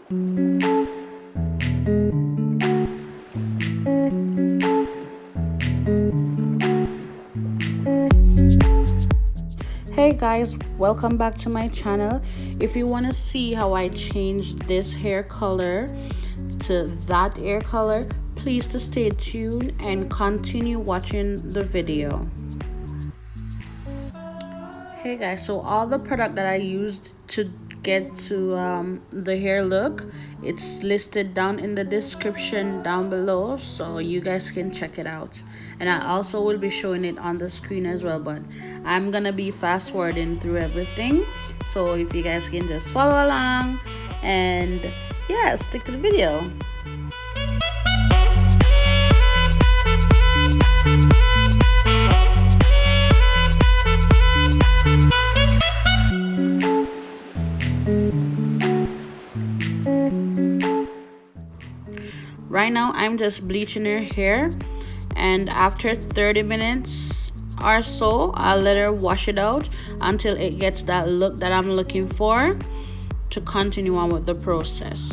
Hey guys, welcome back to my channel. If you want to see how I changed this hair color to that hair color, please to stay tuned and continue watching the video. Hey guys, so all the product that I used to get to the hair look, it's listed down in the description down below, so you guys can check it out. And I also will be showing it on the screen as well, but I'm gonna be fast forwarding through everything, so if you guys can just follow along and yeah, stick to the video. Right now I'm just bleaching her hair, and after 30 minutes or so I'll let her wash it out until it gets that look that I'm looking for to continue on with the process.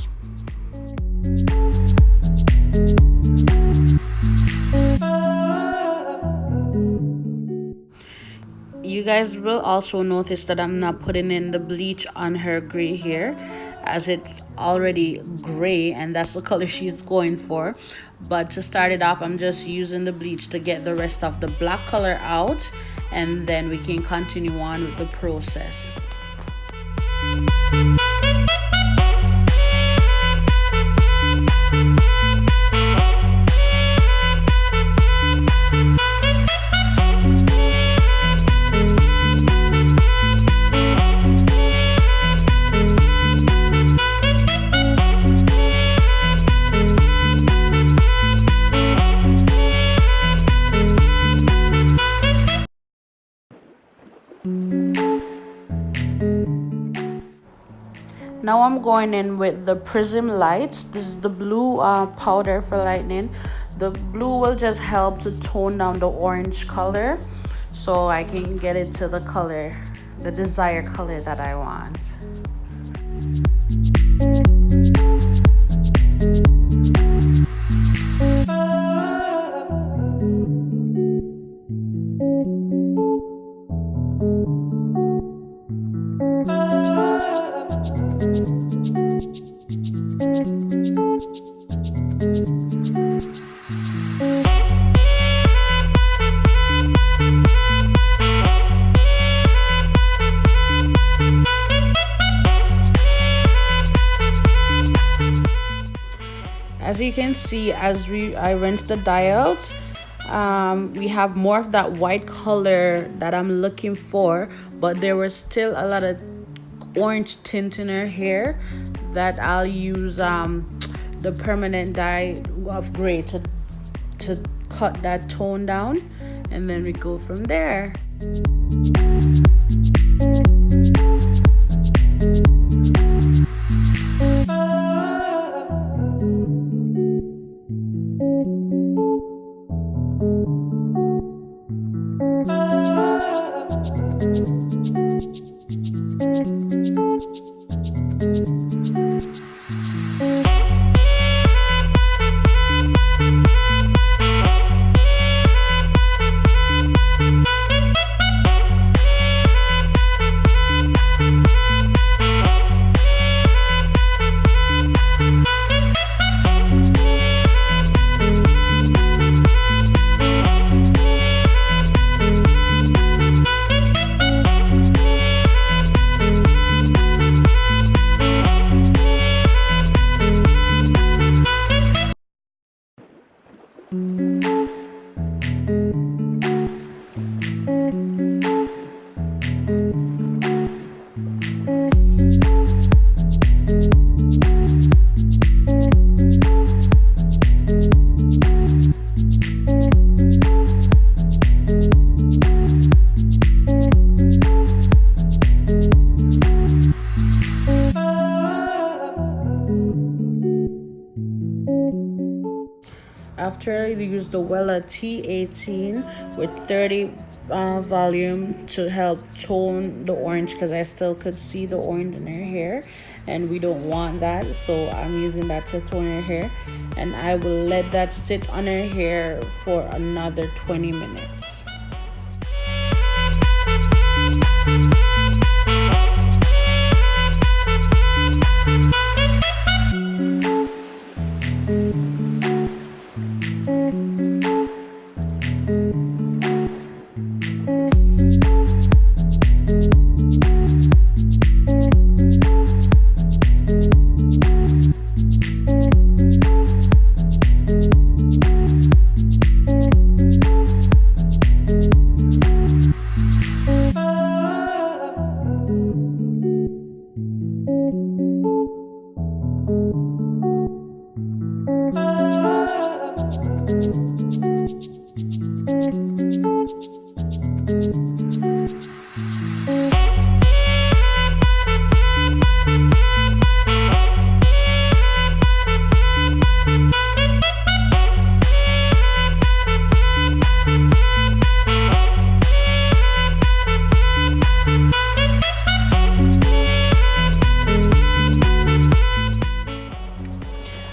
You guys will also notice that I'm not putting in the bleach on her gray hair, as it's already gray and that's the color she's going for. But to start it off, I'm just using the bleach to get the rest of the black color out, and then we can continue on with the process. Now I'm going in with the Prism lights. This is the blue powder for lightening. The blue will just help to tone down the orange color, so I can get it to the color, the desired color that I want. As you can see, as I rinse the dye out, we have more of that white color that I'm looking for, but there was still a lot of orange tint in her hair that I'll use the permanent dye of gray to cut that tone down, and then we go from there. After I use the Wella T18 with 30 volume to help tone the orange, because I still could see the orange in her hair. and we don't want that, so I'm using that to tone her hair, and I will let that sit on her hair for another 20 minutes.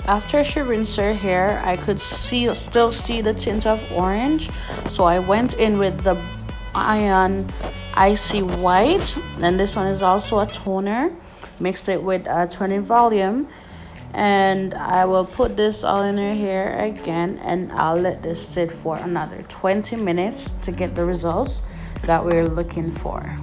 After she rinsed her hair, I could still see the tint of orange, so I went in with the Icy White, and this one is also a toner. Mixed it with 20 volume, and I will put this all in her hair again, and I'll let this sit for another 20 minutes to get the results that we're looking for.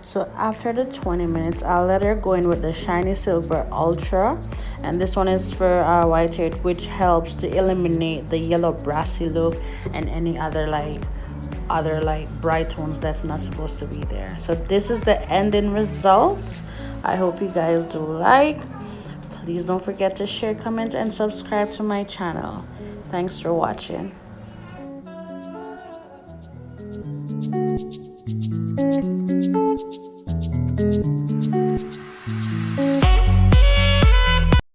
So after the 20 minutes, I'll let her go in with the Shiny Silver Ultra, and this one is for white hair, which helps to eliminate the yellow brassy look and any other bright tones that's not supposed to be there. So this is the ending results I hope you guys do like. Please don't forget to share, comment, and subscribe to my channel. Thanks for watching.